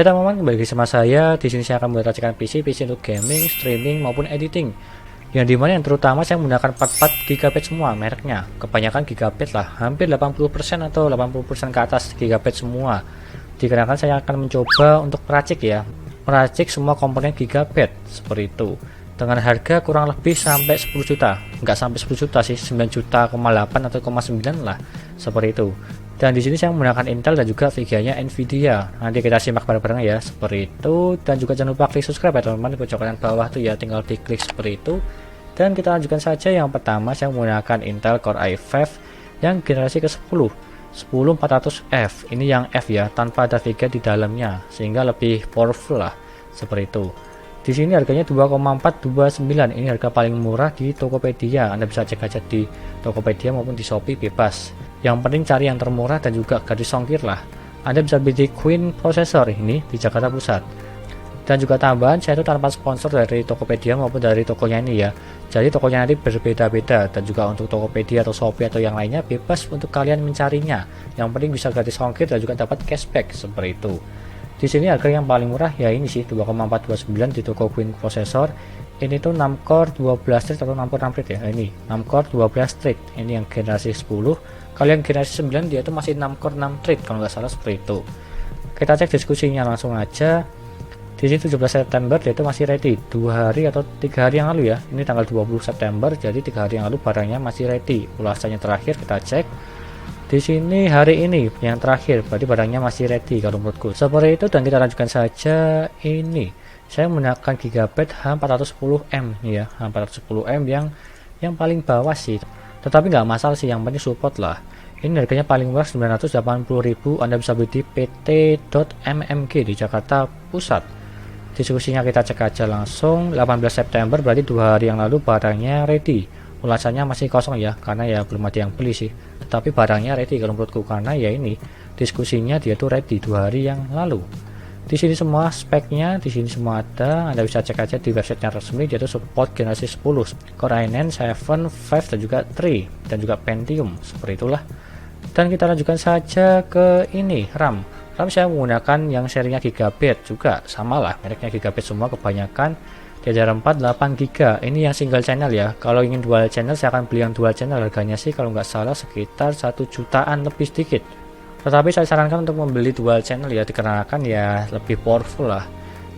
Ya teman-teman, kembali lagi sama saya. Di sini saya akan meracikan PC untuk gaming, streaming maupun editing. Yang dimana yang terutama saya menggunakan 44 GB semua mereknya. Kebanyakan GB lah, hampir 80% atau 80% ke atas GB semua. Dikarenakan saya akan mencoba untuk meracik ya, meracik semua komponen GB seperti itu. Dengan harga kurang lebih sampai 10 juta, nggak sampai 10 juta sih, 9 juta, 8 atau 9 lah, seperti itu. Dan di sini saya menggunakan Intel dan juga VGA-nya Nvidia. Nanti kita simak bareng-bareng ya, seperti itu. Dan juga jangan lupa klik subscribe ya teman-teman, di pojok kanan bawah tuh ya, tinggal diklik seperti itu. Dan kita lanjutkan saja. Yang pertama saya menggunakan Intel Core i5 yang generasi ke-10, 10400F. Ini yang F ya, tanpa ada VGA di dalamnya, sehingga lebih powerful lah, seperti itu. Di sini harganya 2,429. Ini harga paling murah di Tokopedia. Anda bisa cek aja di Tokopedia maupun di Shopee, bebas. Yang penting cari yang termurah dan juga garis ongkir lah. Anda bisa beli di Queen Processor ini di Jakarta Pusat. Dan juga tambahan, saya itu tanpa sponsor dari Tokopedia maupun dari tokonya ini ya. Jadi tokonya nanti berbeda-beda, dan juga untuk Tokopedia atau Shopee atau yang lainnya bebas untuk kalian mencarinya. Yang penting bisa gratis ongkir dan juga dapat cashback seperti itu. Di sini harga yang paling murah ya ini sih, 2,429 di toko Queen Processor. Ini tuh 6 core 12 thread atau 6 core 6 thread ya. Ini 6 core 12 thread. Ini yang generasi 10. Kalau yang generasi 9 dia itu masih 6 core 6 thread kalau nggak salah, seperti itu. Kita cek diskusinya langsung aja. Di sini 17 September dia itu masih ready. 2 hari atau 3 hari yang lalu ya. Ini tanggal 20 September, jadi 3 hari yang lalu barangnya masih ready. Ulasannya terakhir kita cek. Di sini hari ini yang terakhir, berarti barangnya masih ready kalau menurutku. Seperti itu, dan kita lanjutkan saja. Ini saya menggunakan Gigabyte H410M ya, H410M yang paling bawah sih. Tetapi nggak masalah sih, yang penting support lah. Ini harganya paling murah 980.000. Anda bisa beli di pt.mmg di Jakarta Pusat. Diskusinya kita cek aja langsung. 18 September berarti 2 hari yang lalu barangnya ready. Ulasannya masih kosong ya, karena ya belum ada yang beli sih. Tetapi barangnya ready kalau menurutku, karena ya ini diskusinya dia tuh ready 2 hari yang lalu. Di sini semua speknya, di sini semua ada. Anda bisa cek aja di websitenya resmi. Dia tuh support generasi 10, Core i9, 7, 5 dan juga 3 dan juga Pentium, seperti itulah. Dan kita lanjutkan saja ke ini RAM. RAM saya menggunakan yang serinya Gigabyte juga, sama lah mereknya Gigabyte semua kebanyakan. DDR4 8 GB. Ini yang single channel ya. Kalau ingin dual channel saya akan beli yang dual channel. Harganya sih kalau nggak salah sekitar 1 jutaan lebih sedikit. Tetapi saya sarankan untuk membeli dual channel ya, dikarenakan ya lebih powerful lah.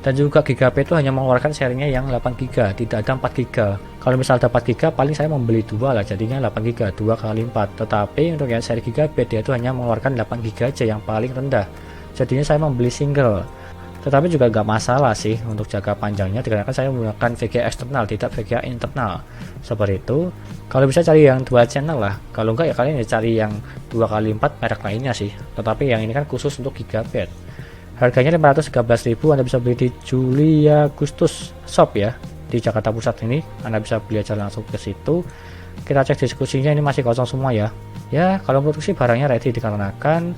Dan juga Gigabyte itu hanya mengeluarkan serinya yang 8 GB, tidak ada 4 GB. Kalau misal dapat 4 GB paling saya membeli dua lah, jadinya 8 GB, 2 kali 4. Tetapi untuk yang seri Gigabyte dia itu hanya mengeluarkan 8 GB aja yang paling rendah. Jadinya saya membeli single. Tetapi juga nggak masalah sih untuk jangka panjangnya, dikarenakan saya menggunakan VGA eksternal, tidak VGA internal, seperti itu. Kalau bisa cari yang dual channel lah, kalau enggak ya kalian ya cari yang 2x4 merek lainnya sih. Tetapi yang ini kan khusus untuk Gigabyte. Harganya 513.000. Anda bisa beli di Julia Agustus Shop ya, di Jakarta Pusat ini. Anda bisa beli aja langsung ke situ. Kita cek diskusinya, ini masih kosong semua ya. Ya kalau menurut sih barangnya ready, dikarenakan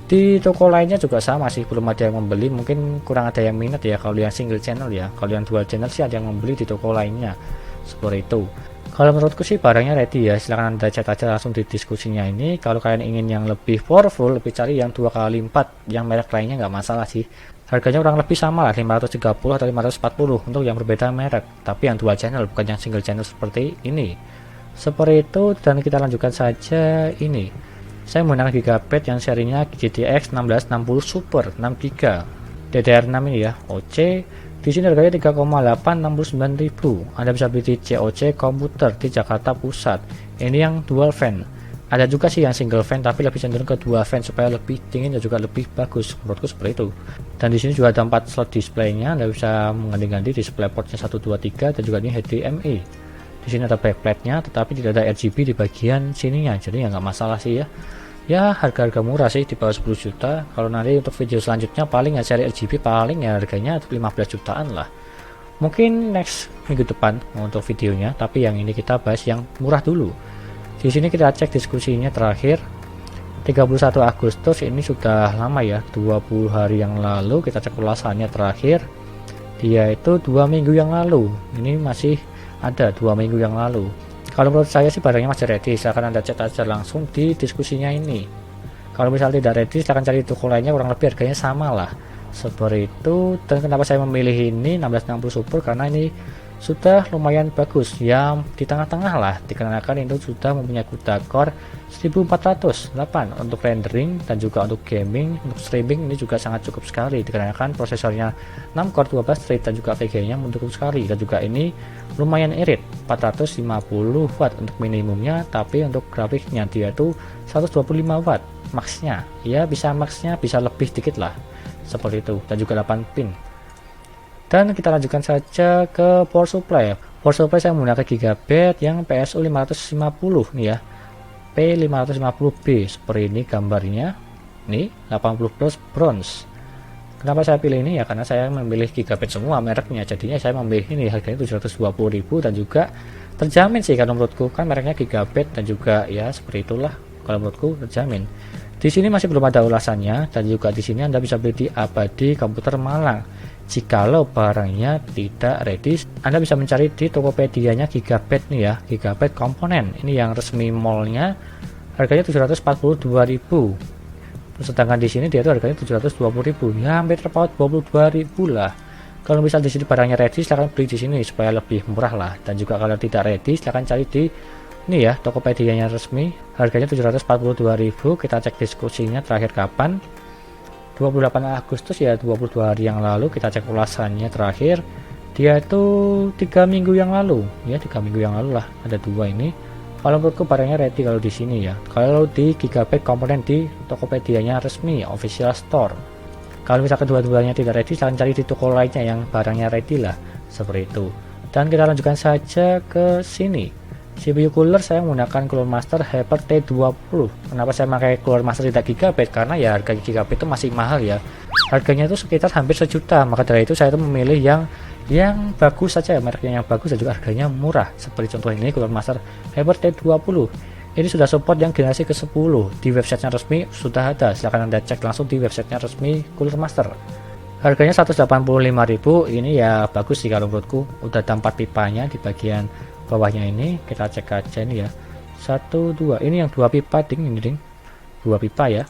di toko lainnya juga sama sih, belum ada yang membeli, mungkin kurang ada yang minat ya kalau yang single channel ya. Kalau yang dual channel sih ada yang membeli di toko lainnya, seperti itu. Kalau menurutku sih barangnya ready ya, silahkan Anda chat aja langsung di diskusinya ini. Kalau kalian ingin yang lebih powerful, lebih cari yang 2x4 yang merek lainnya nggak masalah sih. Harganya kurang lebih sama lah, 530 atau 540 untuk yang berbeda merek, tapi yang dual channel bukan yang single channel seperti ini. Seperti itu. Dan kita lanjutkan saja. Ini saya menggunakan Gigabyte yang serinya GTX 1660 Super 6 GB DDR6 ini ya, OC. Di sini harganya 3,869.000. Anda bisa beli di COC Komputer di Jakarta Pusat. Ini yang dual fan. Ada juga sih yang single fan, tapi lebih cenderung ke dua fan supaya lebih dingin dan juga lebih bagus, menurutku seperti itu. Dan di sini juga ada 4 slot displaynya. Anda bisa mengganti-ganti display portnya 1, 2, 3 dan juga ini HDMI. Di sini ada backplate-nya, tetapi tidak ada RGB di bagian sininya, jadi ya nggak masalah sih ya. Ya harga-harga murah sih, di bawah 10 juta. Kalau nanti untuk video selanjutnya paling ya seri RGB paling ya harganya 15 jutaan lah. Mungkin next minggu depan untuk videonya, tapi yang ini kita bahas yang murah dulu. Di sini kita cek diskusinya terakhir 31 Agustus, ini sudah lama ya, 20 hari yang lalu. Kita cek ulasannya terakhir, dia itu 2 minggu yang lalu. Ini masih ada 2 minggu yang lalu. Kalau menurut saya sih barangnya masih ready, silahkan Anda chat aja langsung di diskusinya ini. Kalau misalnya tidak ready, silahkan cari toko lainnya, kurang lebih harganya sama lah. seperti itu. Dan kenapa saya memilih ini 1660 Super, karena ini sudah lumayan bagus ya, di tengah-tengah lah, dikarenakan itu sudah mempunyai CUDA core 1408 untuk rendering dan juga untuk gaming. Untuk streaming ini juga sangat cukup sekali, dikarenakan prosesornya 6 core 12 thread dan juga VGA nya cukup sekali. Dan juga ini lumayan irit, 450 watt untuk minimumnya, tapi untuk grafiknya dia tuh 125 watt maxnya ya, bisa maxnya bisa lebih dikit lah seperti itu, dan juga 8 pin. Dan kita lanjutkan saja ke power supply. Power supply saya menggunakan Gigabit yang PSU 550 nih ya, P550B seperti ini gambarnya. Nih 80 plus bronze. Kenapa saya pilih ini ya, karena saya memilih Gigabit semua mereknya, jadinya saya memilih ini, harganya 720.000 dan juga terjamin sih kalau menurutku, kan mereknya Gigabit dan juga ya seperti itulah, kalau menurutku terjamin. Di sini masih belum ada ulasannya, dan juga di sini Anda bisa beli di Abadi Komputer Malang. Jikalau barangnya tidak ready, Anda bisa mencari di Tokopedia-nya Gigabit nih ya, Gigabit komponen. Ini yang resmi mallnya, harganya 742.000. Sedangkan di sini dia tuh harganya 720.000. Ya hampir terpaut 22.000 lah. Kalau misal di sini barangnya ready, silahkan beli di sini supaya lebih murah lah. Dan juga kalau tidak ready, silahkan cari di ini ya, Tokopedia-nya resmi, harganya 742.000. Kita cek diskusinya terakhir kapan, 28 Agustus ya, 22 hari yang lalu. Kita cek ulasannya terakhir, dia itu 3 minggu yang lalu ya, 3 minggu yang lalu lah, ada dua ini. Kalau menurutku barangnya ready kalau di sini ya. Kalau di Gigabit komponen di Tokopedia-nya resmi official store. Kalau misalkan dua-duanya tidak ready, silahkan cari di toko lainnya yang barangnya ready lah, seperti itu. Dan kita lanjutkan saja ke sini. CPU cooler saya menggunakan Cooler Master Hyper T20. Kenapa saya pakai Cooler Master tidak Gigabit? Karena ya harga Gigabit itu masih mahal ya. Harganya itu sekitar hampir sejuta. Maka dari itu saya itu memilih yang bagus saja, mereknya yang bagus dan juga harganya murah. Seperti contoh ini Cooler Master Hyper T20. Ini sudah support yang generasi ke-10. Di websitenya resmi sudah ada. Silahkan Anda cek langsung di websitenya resmi Cooler Master. Harganya 185.000. Ini ya bagus sih kalau menurutku. Udah ada 4 pipanya di bagian bawahnya ini. Kita cek aja ini ya, 1 2, ini yang 2 pipa ini 2 pipa ya,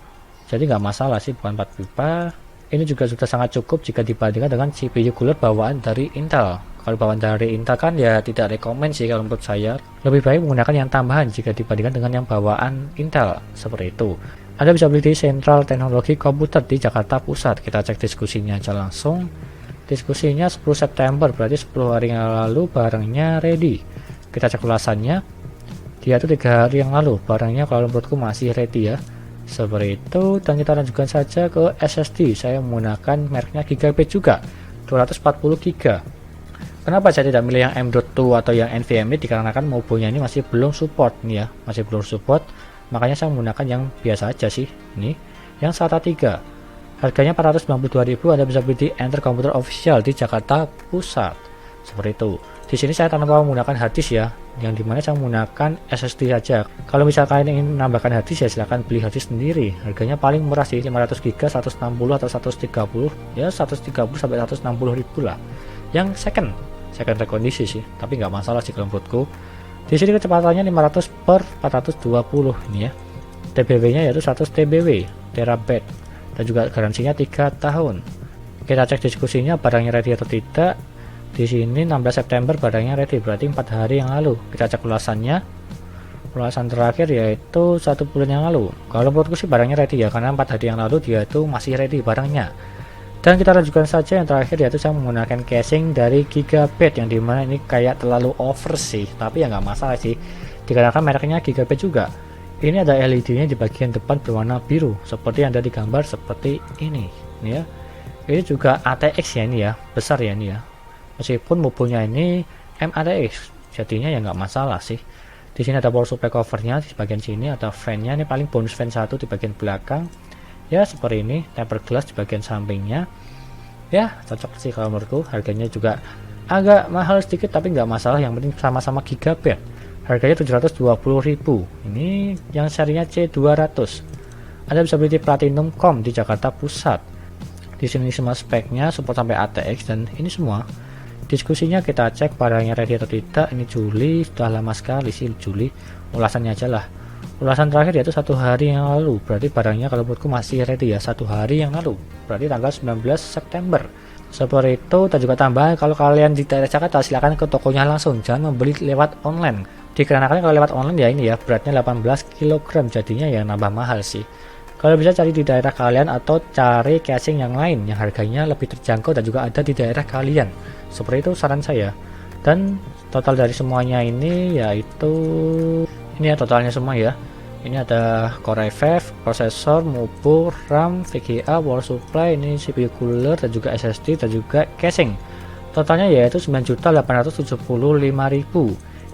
jadi nggak masalah sih, bukan 4 pipa. Ini juga sudah sangat cukup jika dibandingkan dengan CPU cooler bawaan dari Intel. Kalau bawaan dari Intel kan ya tidak rekomend sih kalau menurut saya, lebih baik menggunakan yang tambahan jika dibandingkan dengan yang bawaan Intel, seperti itu. Anda bisa beli di Sentral Teknologi Komputer di Jakarta Pusat. Kita cek diskusinya aja langsung. Diskusinya 10 September, berarti 10 hari yang lalu barangnya ready. Kita cek ulasannya, dia tuh 3 hari yang lalu barangnya, kalau menurutku masih ready ya, seperti itu. Dan kita lanjutkan saja ke SSD. Saya menggunakan mereknya Gigabit juga, 240 GB. Kenapa saya tidak milih yang M.2 atau yang NVMe? Dikarenakan mobonya ini masih belum support nih ya, masih belum support, makanya saya menggunakan yang biasa aja sih, ini yang SATA 3. Harganya 492.000. Anda bisa beli di Enter Computer Official di Jakarta Pusat, seperti itu. Di sini saya tanpa menggunakan harddisk ya, yang dimana saya menggunakan SSD saja. Kalau misalkan kalian ingin menambahkan harddisk ya silahkan beli harddisk sendiri. Harganya paling murah sih, 500 GB 160 atau 130 ya, 130 sampai 160.000 lah. Yang second rekondisi sih, tapi nggak masalah sih kalau menurutku. Di sini kecepatannya 500 per 420 ini ya. TBW-nya yaitu 100 TBW terabyte dan juga garansinya 3 tahun. Kita cek diskusinya barangnya ready atau tidak. Di sini 16 September barangnya ready, berarti 4 hari yang lalu. Kita cek ulasannya. Ulasan terakhir yaitu 1 bulan yang lalu. Kalau menurutku sih barangnya ready ya, karena 4 hari yang lalu dia itu masih ready barangnya. Dan kita lanjutkan saja yang terakhir, yaitu saya menggunakan casing dari Gigabit, yang dimana ini kayak terlalu over sih, tapi ya nggak masalah sih, dikarenakan mereknya Gigabit juga. Ini ada LED-nya di bagian depan berwarna biru, seperti yang ada di gambar seperti ini ya. Ini juga ATX ya, ini ya, besar ya ini ya. Meskipun mobilnya ini MATX, jadinya ya nggak masalah sih. Di sini ada power supply covernya, di bagian sini ada fan-nya, ini paling bonus fan 1 di bagian belakang. Ya seperti ini, tempered glass di bagian sampingnya. Ya cocok sih kalau menurutku. Harganya juga agak mahal sedikit tapi nggak masalah, yang penting sama-sama Gigabit. Harganya 720.000. Ini yang serinya C200. Anda bisa beli di Platinum.com di Jakarta Pusat. Di sini semua speknya, support sampai ATX, dan ini semua. Diskusinya kita cek barangnya ready atau tidak. Ini Juli, sudah lama sekali sih Juli. Ulasannya aja lah. Ulasan terakhir yaitu 1 hari yang lalu, berarti barangnya kalau menurutku masih ready ya, 1 hari yang lalu, berarti tanggal 19 September. Seperti itu. Dan juga tambahan, kalau kalian di daerah Jakarta silahkan ke tokonya langsung, jangan membeli lewat online. Dikarenakan kalau lewat online ya ini ya, beratnya 18 kg, jadinya ya nambah mahal sih. Kalau bisa cari di daerah kalian atau cari casing yang lain yang harganya lebih terjangkau dan juga ada di daerah kalian. Seperti itu saran saya. Dan total dari semuanya ini yaitu ini ya totalnya semua ya. Ini ada Core i5, prosesor, motherboard, RAM, VGA, power supply, ini CPU cooler dan juga SSD dan juga casing. Totalnya yaitu 9.875.000.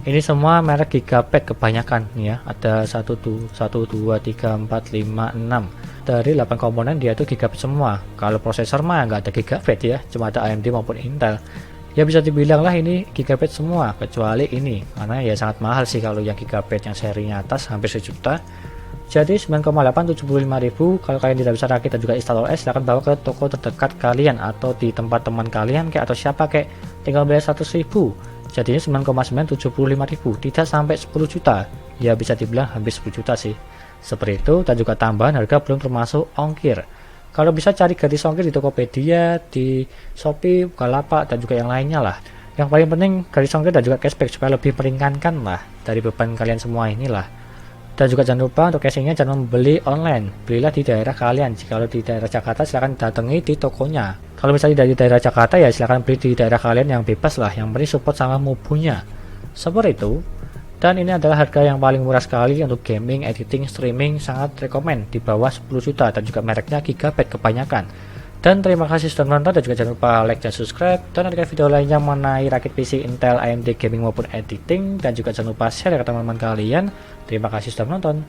Ini semua merek Gigabyte kebanyakan nih ya. Ada 1 2 3 4 5 6. Dari 8 komponen dia itu Gigabyte semua. Kalau prosesor mah nggak ada Gigabyte ya, cuma ada AMD maupun Intel. Ya bisa dibilang lah ini Gigabyte semua kecuali ini, karena ya sangat mahal sih kalau yang Gigabyte yang serinya atas hampir sejuta. Jadi 9,875.000. Kalau kalian tidak bisa rakit dan juga install OS, silahkan bawa ke toko terdekat kalian atau di tempat teman kalian kayak atau siapa kayak, tinggal bayar 100.000. Jadinya 9,975.000, tidak sampai 10 juta. Ya bisa dibilang hampir 10 juta sih. Seperti itu. Dan juga tambahan harga belum termasuk ongkir. Kalau bisa cari gratis ongkir di Tokopedia, di Shopee, Bukalapak, dan juga yang lainnya lah. Yang paling penting gratis ongkir dan juga cashback supaya lebih meringankan lah dari beban kalian semua inilah. Dan juga jangan lupa untuk casingnya jangan membeli online, belilah di daerah kalian. Jika di daerah Jakarta silahkan datangi di tokonya. Kalau misalnya dari daerah Jakarta ya silahkan beli di daerah kalian yang bebas lah, yang penting support sama mubunya. Seperti itu. Dan ini adalah harga yang paling murah sekali untuk gaming, editing, streaming, sangat rekomen di bawah 10 juta dan juga mereknya Gigabyte kebanyakan. Dan terima kasih sudah menonton dan juga jangan lupa like dan subscribe dan nantikan video lainnya mengenai rakit PC Intel, AMD gaming maupun editing dan juga jangan lupa share ke teman-teman kalian. Terima kasih sudah menonton.